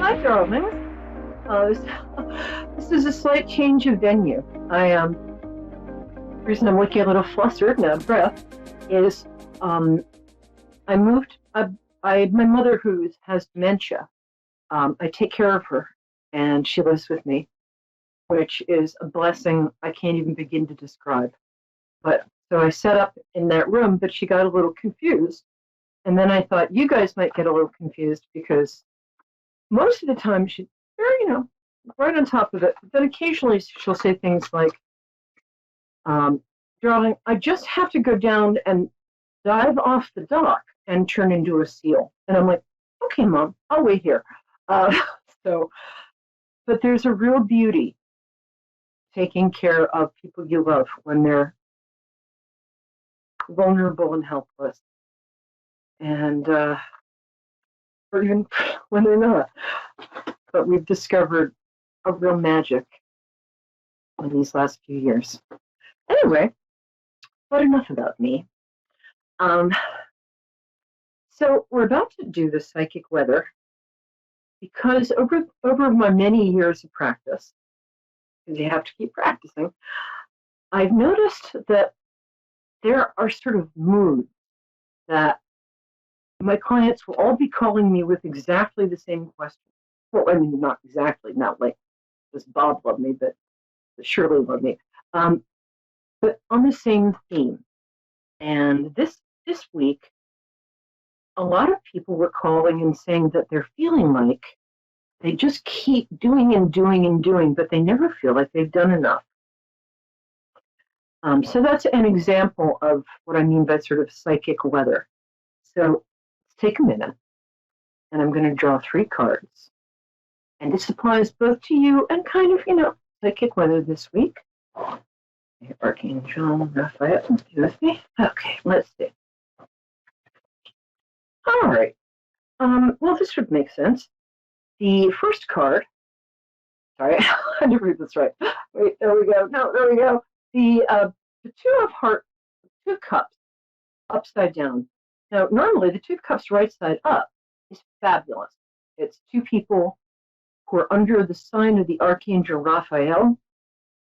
Hi, darlings. This, this is a slight change of venue. The reason I'm looking a little flustered and out of breath is I moved. My mother who has dementia. I take care of her, and she lives with me, which is a blessing I can't even begin to describe. But so I set up in that room, but she got a little confused, and then I thought you guys might get a little confused because most of the time she's very, right on top of it. But then occasionally she'll say things like, darling, I just have to go down and dive off the dock and turn into a seal. And I'm like, okay, Mom, I'll wait here. Uh, so, but there's a real beauty taking care of people you love when they're vulnerable and helpless. And, or even when they're not. But we've discovered a real magic in these last few years. Anyway, but enough about me. So we're about to do the psychic weather because over my many years of practice, because you have to keep practicing, I've noticed that there are sort of moods that my clients will all be calling me with exactly the same question. Well, I mean, not exactly, not like, does Bob love me, but Shirley love me. But on the same theme. And this week, a lot of people were calling and saying that they're feeling like they just keep doing and doing and doing, but they never feel like they've done enough. So that's an example of what I mean by sort of psychic weather. So let's take a minute, and I'm going to draw 3 cards. And this applies both to you and kind of, psychic weather this week. Archangel Raphael, be with me. Okay, let's see. All right. Well, this would make sense. The first card, sorry, I didn't read this right. Wait, there we go. No, there we go. The 2 of hearts, 2 cups, upside down. Now, normally the 2 cups right side up is fabulous. It's 2 people who are under the sign of the Archangel Raphael,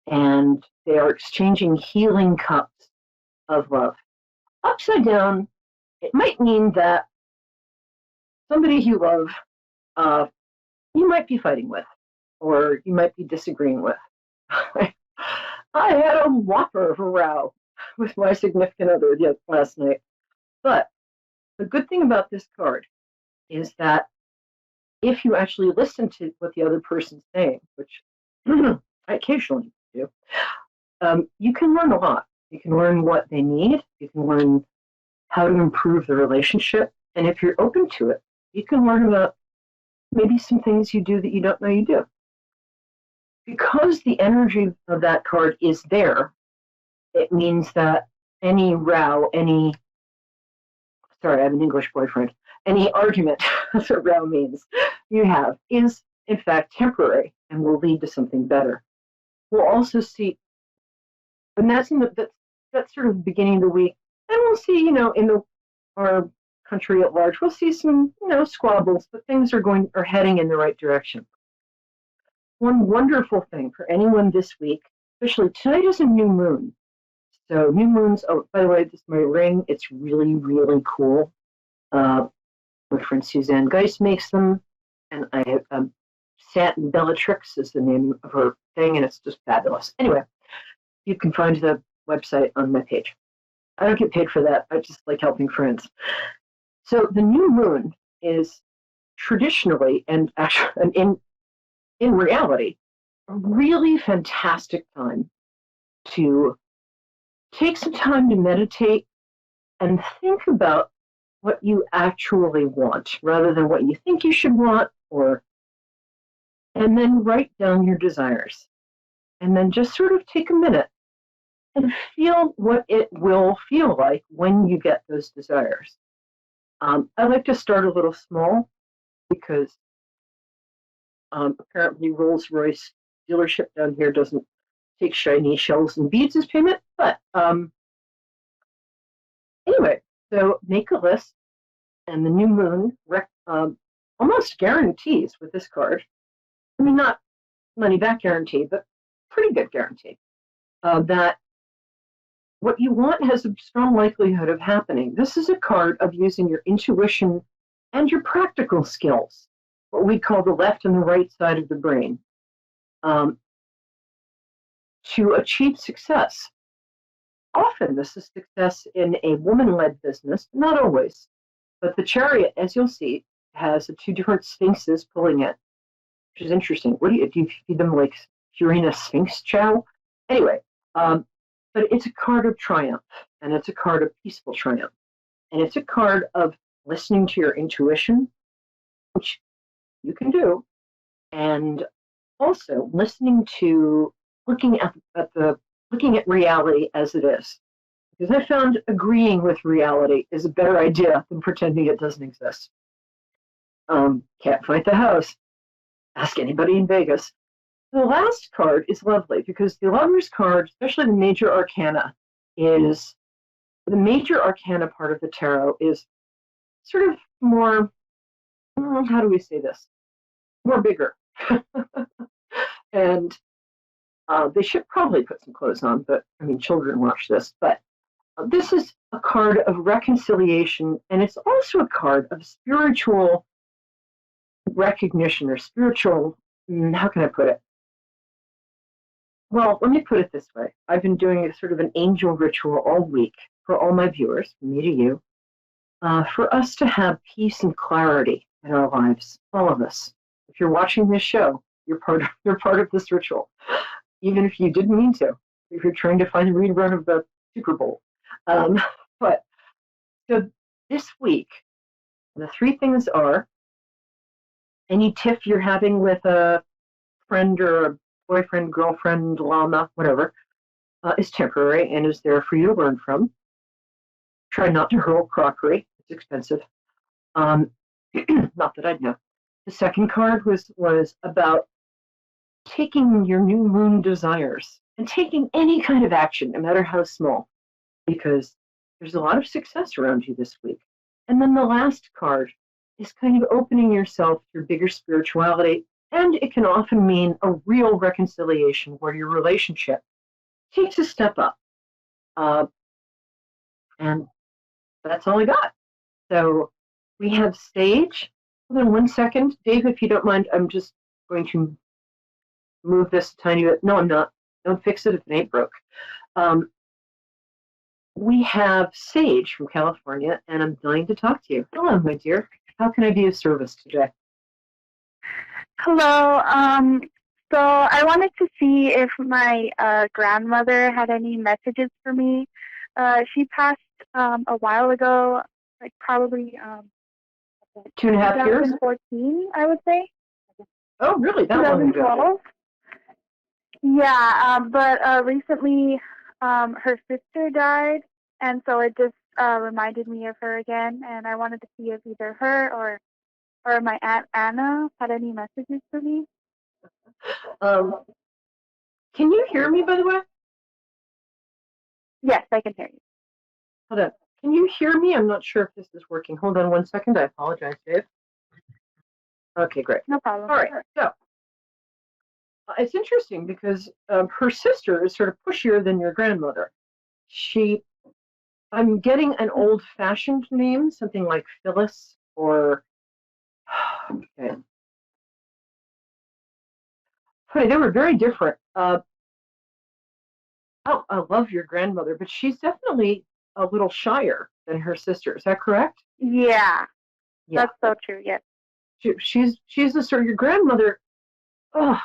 and they are exchanging healing cups of love. Upside down, it might mean that somebody you love, you might be fighting with, or you might be disagreeing with. I had a whopper of a row with my significant other last night. But the good thing about this card is that if you actually listen to what the other person's saying, which I occasionally do, you can learn a lot. You can learn what they need. You can learn how to improve the relationship. And if you're open to it, you can learn about maybe some things you do that you don't know you do. Because the energy of that card is there, it means that any row, sorry, I have an English boyfriend, any argument, that's what row means, you have, is in fact temporary and will lead to something better. We'll also see, and that's that's sort of the beginning of the week, and we'll see, in our country at large, we'll see some, squabbles, but things are heading in the right direction. One wonderful thing for anyone this week, especially tonight is a new moon. So new moons, oh, by the way, this is my ring. It's really, really cool. My friend Suzanne Geis makes them, and I have Satin Bellatrix is the name of her thing, and it's just fabulous. Anyway, you can find the website on my page. I don't get paid for that. I just like helping friends. So the new moon is traditionally, and actually, in reality, a really fantastic time to take some time to meditate and think about what you actually want rather than what you think you should want, and then write down your desires. And then just sort of take a minute and feel what it will feel like when you get those desires. I like to start a little small because apparently Rolls-Royce dealership down here doesn't take shiny shells and beads as payment. But anyway, so make a list, and the new moon almost guarantees with this card. I mean, not money back guarantee, but pretty good guarantee that what you want has a strong likelihood of happening. This is a card of using your intuition and your practical skills, what we call the left and the right side of the brain, um, to achieve success. Often this is success in a woman-led business, not always. But the chariot, as you'll see, has the two different sphinxes pulling it, which is interesting. What do you feed them like Purina Sphinx chow? Anyway, but it's a card of triumph, and it's a card of peaceful triumph, and it's a card of listening to your intuition, which you can do, and also listening to looking at reality as it is. Because I found agreeing with reality is a better idea than pretending it doesn't exist. Can't fight the house. Ask anybody in Vegas. The last card is lovely because the Lover's card, especially the Major Arcana, is the Major Arcana part of the tarot is sort of more, how do we say this? More bigger. And they should probably put some clothes on, but I mean, children watch this. But this is a card of reconciliation, and it's also a card of spiritual recognition or spiritual, how can I put it? Well, let me put it this way. I've been doing a sort of an angel ritual all week for all my viewers, from me to you, for us to have peace and clarity in our lives, all of us. If you're watching this show, you're part of this ritual, even if you didn't mean to, if you're trying to find a rerun of the Super Bowl. But so this week, the three things are any tiff you're having with a friend or a boyfriend, girlfriend, llama, whatever, is temporary and is there for you to learn from. Try not to hurl crockery. It's expensive. Not that I'd know. The second card was about taking your new moon desires and taking any kind of action, no matter how small, because there's a lot of success around you this week. And then the last card is kind of opening yourself to your bigger spirituality, and it can often mean a real reconciliation where your relationship takes a step up. And that's all I got. So we have stage. Hold on one second. Dave, if you don't mind, I'm just going to move this a tiny bit. No, I'm not. Don't fix it if it ain't broke. We have Sage from California, and I'm dying to talk to you. Hello, my dear. How can I be of service today? Hello. So I wanted to see if my grandmother had any messages for me. She passed a while ago, like probably 2.5 years? 2014, I would say. Oh, really? That long ago? Yeah, but recently her sister died, and so it just reminded me of her again, and I wanted to see if either her or my Aunt Anna had any messages for me. Can you hear me, by the way? Yes, I can hear you. Hold on. Can you hear me? I'm not sure if this is working. Hold on one second. I apologize, Dave. Okay, great. No problem. All right. So it's interesting because her sister is sort of pushier than your grandmother. I'm getting an old-fashioned name, something like Phyllis or, okay. Hey, they were very different. I love your grandmother, but she's definitely a little shyer than her sister. Is that correct? Yeah. That's so true. Yes. She's the sort of your grandmother. Oh,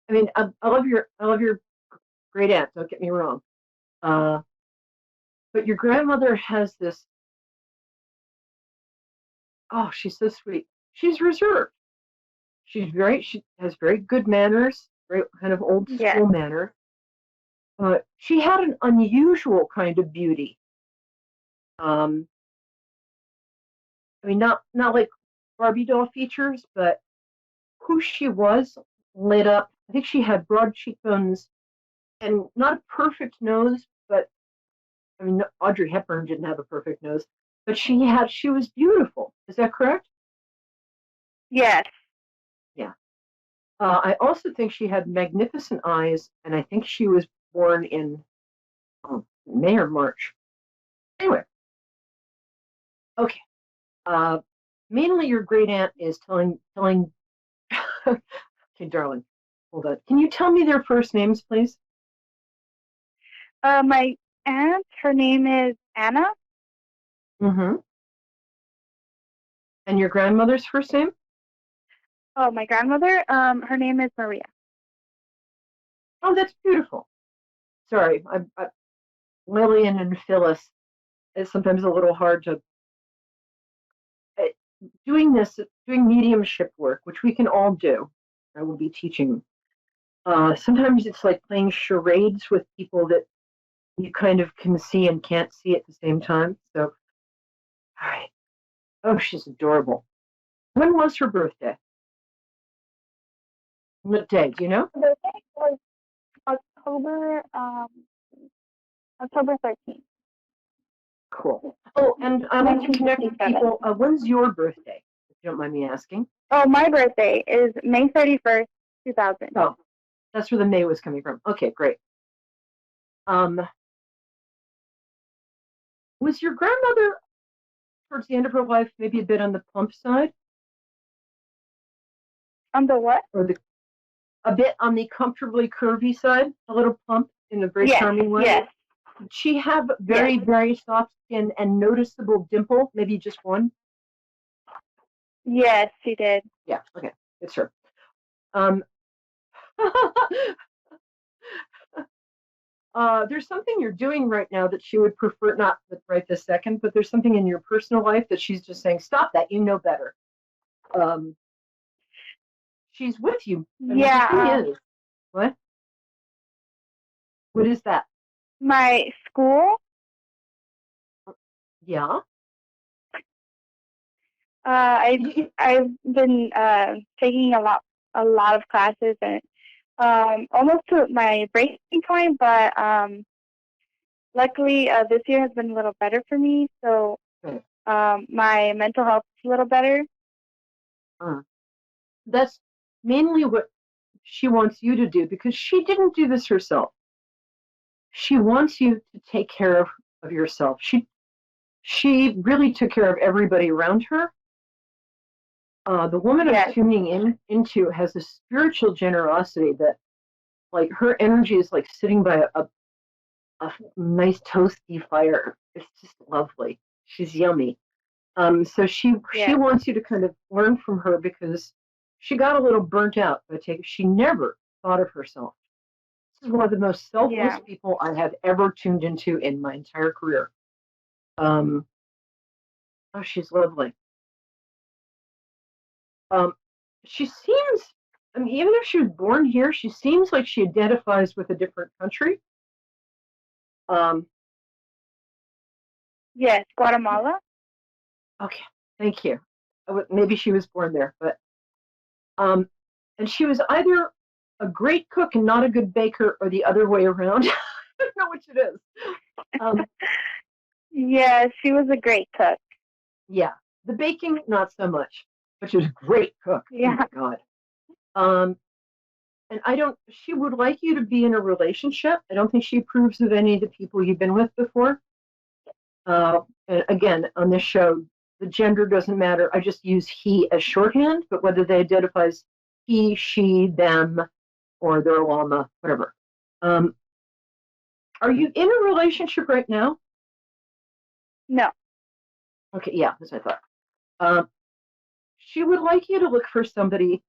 I mean, I love your great aunt. Don't get me wrong, but your grandmother has this. Oh, she's so sweet. She's reserved. She has very good manners, very kind of old school manner. She had an unusual kind of beauty. I mean, not like Barbie doll features, but who she was lit up. I think she had broad cheekbones and not a perfect nose, but I mean, Audrey Hepburn didn't have a perfect nose, but she was beautiful. Is that correct? Yes. Yeah. I also think she had magnificent eyes, and I think she was born in May or March. Anyway, okay. Uh, Mainly, your great aunt is telling. Okay, darling, hold on. Can you tell me their first names, please? My aunt, her name is Anna. Mm-hmm. And your grandmother's first name? Oh, my grandmother, her name is Maria. Oh, that's beautiful. Sorry, Lillian and Phyllis is sometimes a little hard to uh, doing mediumship work, which we can all do. I will be teaching. Sometimes it's like playing charades with people that you kind of can see and can't see at the same time. So, all right. Oh, she's adorable. When was her birthday? What day? Do you know? The birthday was October, October 13th, Cool. Oh, and I like to connect with 1957. people. When's your birthday? If you don't mind me asking. Oh, my birthday is May 31st, 2000. Oh, that's where the May was coming from. Okay, great. Um, was your grandmother towards the end of her life maybe a bit on the plump side, On the what? or the a bit on the comfortably curvy side, a little plump in a very Yes, charming way? yes, Did she have yes, very soft skin and noticeable dimple? Maybe just one. yes, she did. Yeah. Okay, it's her. Um, there's something you're doing right now that she would prefer not right this second, but there's something in your personal life that she's just saying, stop that, you know better. Um, she's with you. And the thing Yeah, is, what? What is that? my school, Yeah. I've I've been taking a lot of classes and almost to my breaking point, but luckily this year has been a little better for me. So Okay. my mental health is a little better. Uh, that's mainly what she wants you to do because she didn't do this herself. She wants you to take care of yourself. She really took care of everybody around her. The woman I'm Yes, tuning into has a spiritual generosity that, like, her energy is like sitting by a nice toasty fire. It's just lovely. She's yummy. So she yes, wants you to kind of learn from her because she got a little burnt out. She never thought of herself. This is one of the most selfless yeah, people I have ever tuned into in my entire career. Um, oh, she's lovely. Um, she seems, I mean, even if she was born here, she seems like she identifies with a different country. Um, yes, Guatemala. okay, thank you. Maybe she was born there, but um, and she was either a great cook and not a good baker, or the other way around. I don't know which it is. Um, Yes, she was a great cook. yeah, the baking not so much, but she was a great cook. Oh Yeah, my god. Um, and I don't. She would like you to be in a relationship. I don't think she approves of any of the people you've been with before. And again, on this show, the gender doesn't matter. I just use he as shorthand, but whether they identify as he, she, them, or their llama, whatever. Um, are you in a relationship right now? no, Okay, yeah, that's what I thought. Um, she would like you to look for somebody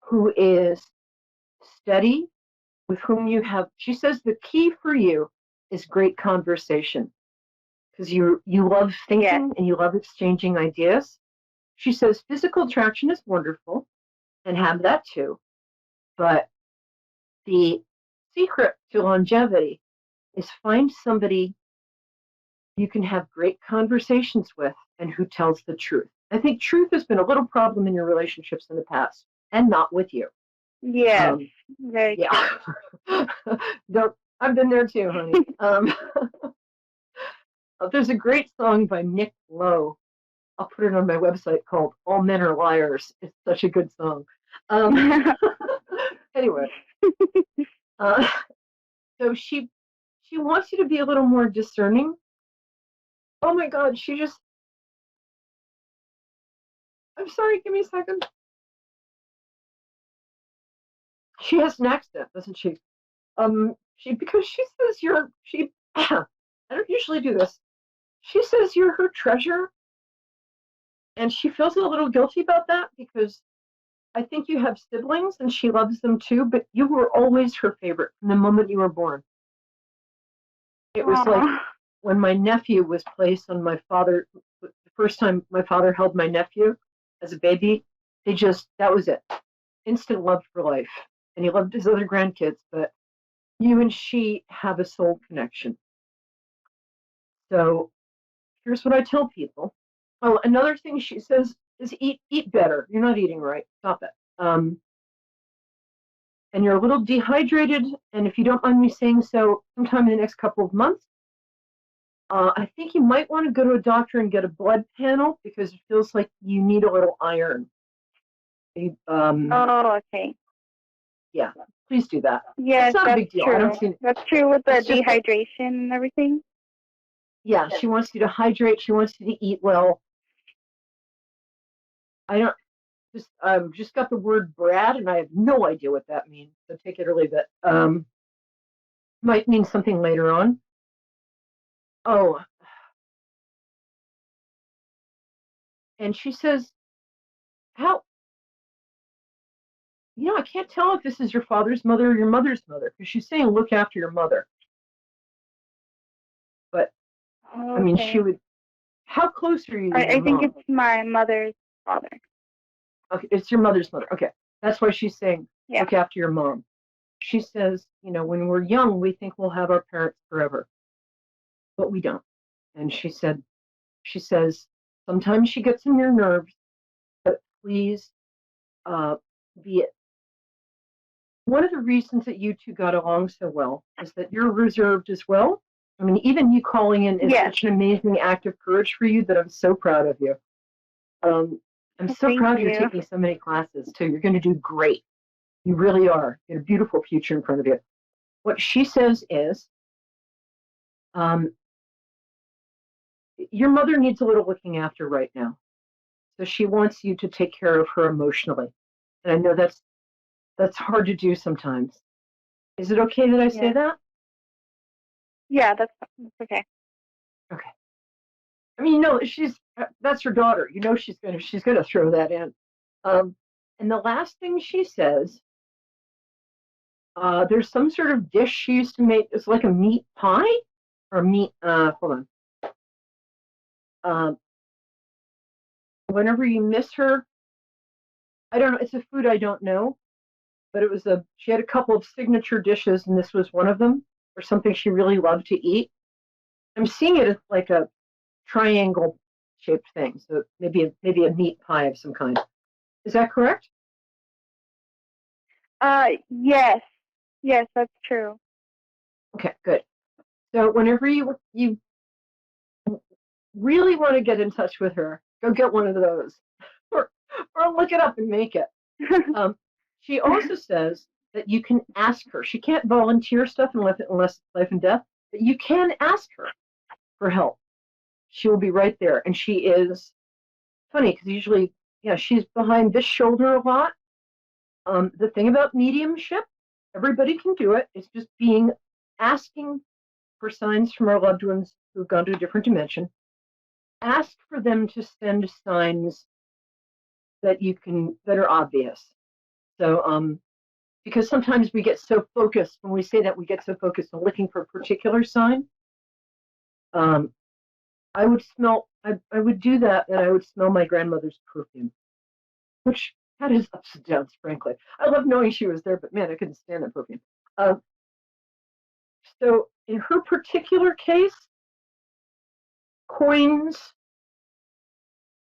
who is steady, with whom you have. She says the key for you is great conversation because you love yes, thinking and you love exchanging ideas. She says physical attraction is wonderful and have that too, but the secret to longevity is find somebody you can have great conversations with and who tells the truth. I think truth has been a little problem in your relationships in the past and not with you. yes, Um, very yeah. true. Don't, I've been there too, honey. There's a great song by Nick Lowe I'll put it on my website called "All Men Are Liars." It's such a good song. Um, anyway, uh, so she wants you to be a little more discerning. Oh my God, she just. I'm sorry. Give me a second. She has an accent, doesn't she? She because she says you're she. I don't usually do this. She says you're her treasure, and she feels a little guilty about that because I think you have siblings and she loves them too, but you were always her favorite from the moment you were born. It was like Aw. when my nephew was placed on my father, the first time my father held my nephew as a baby, that was it. Instant love for life. And he loved his other grandkids, but you and she have a soul connection. So here's what I tell people. Oh, another thing she says is eat better. You're not eating right. Stop it. And you're a little dehydrated. And if you don't mind me saying so, sometime in the next couple of months, I think you might want to go to a doctor and get a blood panel because it feels like you need a little iron. Oh, okay. Yeah, please do that. It's Yes, not a that's big deal. I don't true. see. That's true with the It's just that, dehydration and everything. yeah, she wants you to hydrate. She wants you to eat well. I don't just got the word Brad, and I have no idea what that means. So take it or leave it. Might mean something later on. Oh, and she says, "How I can't tell if this is your father's mother or your mother's mother because she's saying look after your mother, but I mean she Okay. would. How close are you I, with your I think mom? it's my mother's father. Okay, it's your mother's mother. Okay, that's why she's saying Yeah. look after your mom. She says, when we're young, we think we'll have our parents forever, but we don't. And she says, sometimes she gets on your nerves, but please uh, be it. One of the reasons that you two got along so well is that you're reserved as well. I mean, even you calling in is Yes. such an amazing act of courage for you that I'm so proud of you. Um, I'm so Thank proud you're you. taking so many classes too. You're going to do great. You really are. You have a beautiful future in front of you. What she says is, um, your mother needs a little looking after right now. So she wants you to take care of her emotionally. And I know that's hard to do sometimes. Is it okay that I say Yes. that? Yeah, that's okay. Okay. I mean, that's her daughter. She's gonna throw that in. Um, and the last thing she says, there's some sort of dish she used to make. It's like a meat pie or meat. Hold on. Um, Whenever you miss her, I don't know. It's a food I don't know, but she had a couple of signature dishes, and this was one of them, or something she really loved to eat. I'm seeing it as like a triangle shaped thing, so maybe a meat pie of some kind. Is that correct? Yes. Yes, that's true. Okay, good. So whenever you really want to get in touch with her, go get one of those, or look it up and make it. Um, she also says that you can ask her. She can't volunteer stuff unless it's life and death, but you can ask her for help. She will be right there, and she is funny because usually, yeah, she's behind this shoulder a lot. The thing about mediumship, everybody can do it. It's just asking for signs from our loved ones who've gone to a different dimension. Ask for them to send signs that are obvious. So, because sometimes we get so focused when we say that we get so focused on looking for a particular sign. Um, I would do that, and I would smell my grandmother's perfume, which had its ups and downs, frankly. I love knowing she was there, but man, I couldn't stand that perfume. Uh, so in her particular case, coins,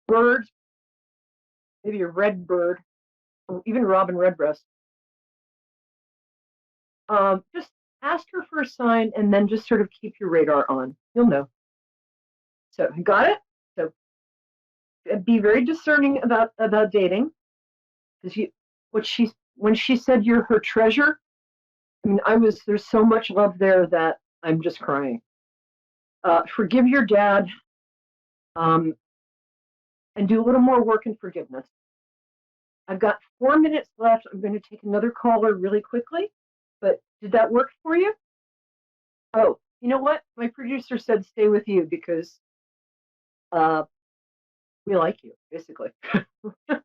birds, maybe a red bird, or even robin redbreast. Just ask her for a sign and then just sort of keep your radar on. You'll know. So, got it? So, be very discerning about dating, because when she said you're her treasure, I mean, there's so much love there that I'm just crying. Forgive your dad, um, and do a little more work in forgiveness. I've got 4 minutes left. I'm going to take another caller really quickly, but did that work for you? Oh, you know what? My producer said stay with you because we like you, basically. Okay.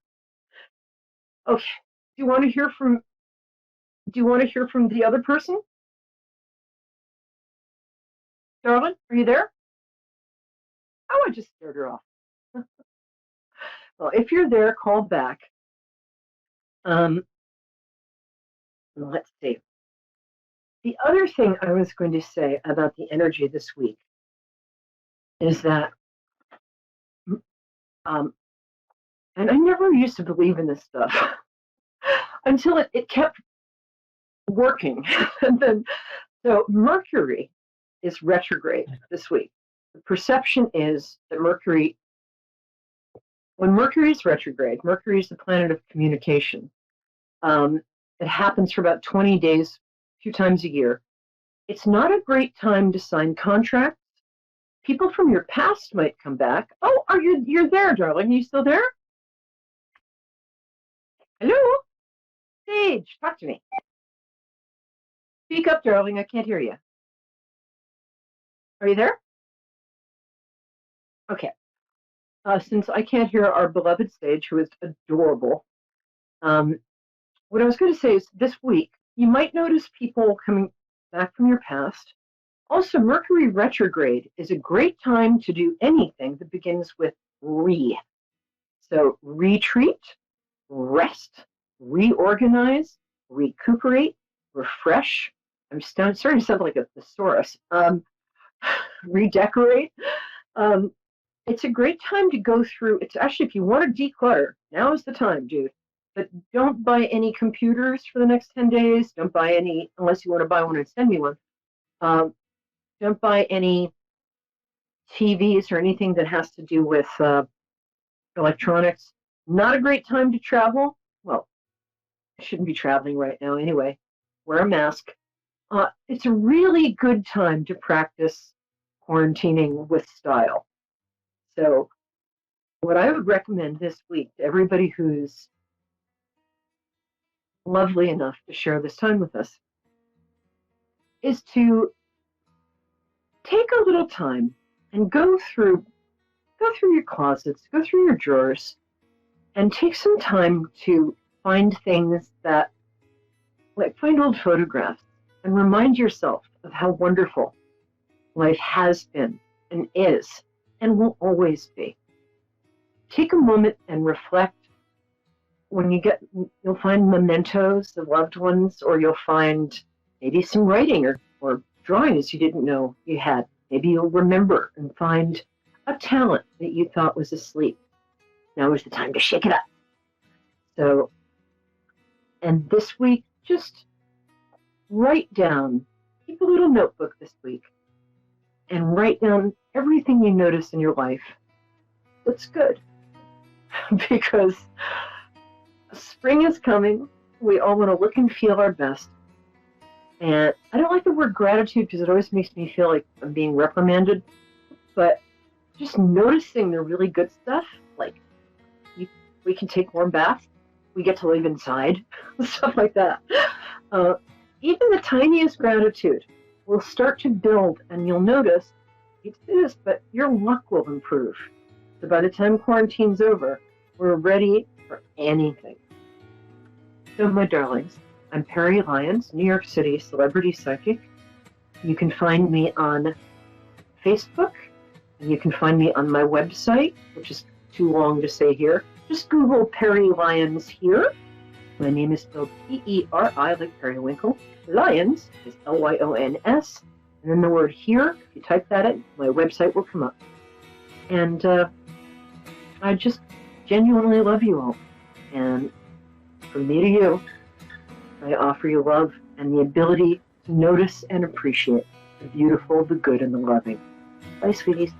Do you want to hear from the other person? Darling, are you there? Oh, I just scared her off. Well, if you're there, call back. Let's see. The other thing I was going to say about the energy this week is that, and I never used to believe in this stuff until it kept working. And then, so Mercury is retrograde this week. The perception is that when Mercury is retrograde, Mercury is the planet of communication. It happens for about 20 days, 2 times a year. It's not a great time to sign contracts. People from your past might come back. Oh, you're there, darling? Are you still there? Hello? Sage, talk to me. Speak up, darling. I can't hear you. Are you there? Okay. Since I can't hear our beloved Sage, who is adorable, what I was going to say is this week, you might notice people coming back from your past. Also, Mercury retrograde is a great time to do anything that begins with re. So retreat, rest, reorganize, recuperate, refresh. I'm starting to sound like a thesaurus. Redecorate. It's a great time to go through. It's actually, if you want to declutter, now is the time, dude. But don't buy any computers for the next 10 days. Don't buy any, unless you want to buy one and send me one. Don't buy any TVs or anything that has to do with electronics. Not a great time to travel. Well, I shouldn't be traveling right now anyway. Wear a mask. It's a really good time to practice quarantining with style. So what I would recommend this week to everybody who's lovely enough to share this time with us is to take a little time and go through your closets, go through your drawers, and take some time to find things that, like, find old photographs and remind yourself of how wonderful life has been and is and will always be. Take a moment and reflect. You'll find mementos of loved ones, or you'll find maybe some writing or drawings you didn't know you had. Maybe you'll remember and find a talent that you thought was asleep. Now is the time to shake it up. So, and this week, just write down, keep a little notebook this week, and write down everything you notice in your life that's good. Because spring is coming. We all want to look and feel our best. And I don't like the word gratitude because it always makes me feel like I'm being reprimanded. But just noticing the really good stuff, like we can take warm baths, we get to live inside, stuff like that. Even the tiniest gratitude will start to build, and you'll notice, you do this, but your luck will improve. So by the time quarantine's over, we're ready for anything. So, my darlings, I'm Peri Lyons, New York City celebrity psychic. You can find me on Facebook, and you can find me on my website, which is too long to say here. Just Google Peri Lyons here. My name is spelled P-E-R-I, like periwinkle. Lyons is L-Y-O-N-S. And then the word here, if you type that in, my website will come up. And I just genuinely love you all. And from me to you, I offer you love and the ability to notice and appreciate the beautiful, the good, and the loving. Bye, sweeties.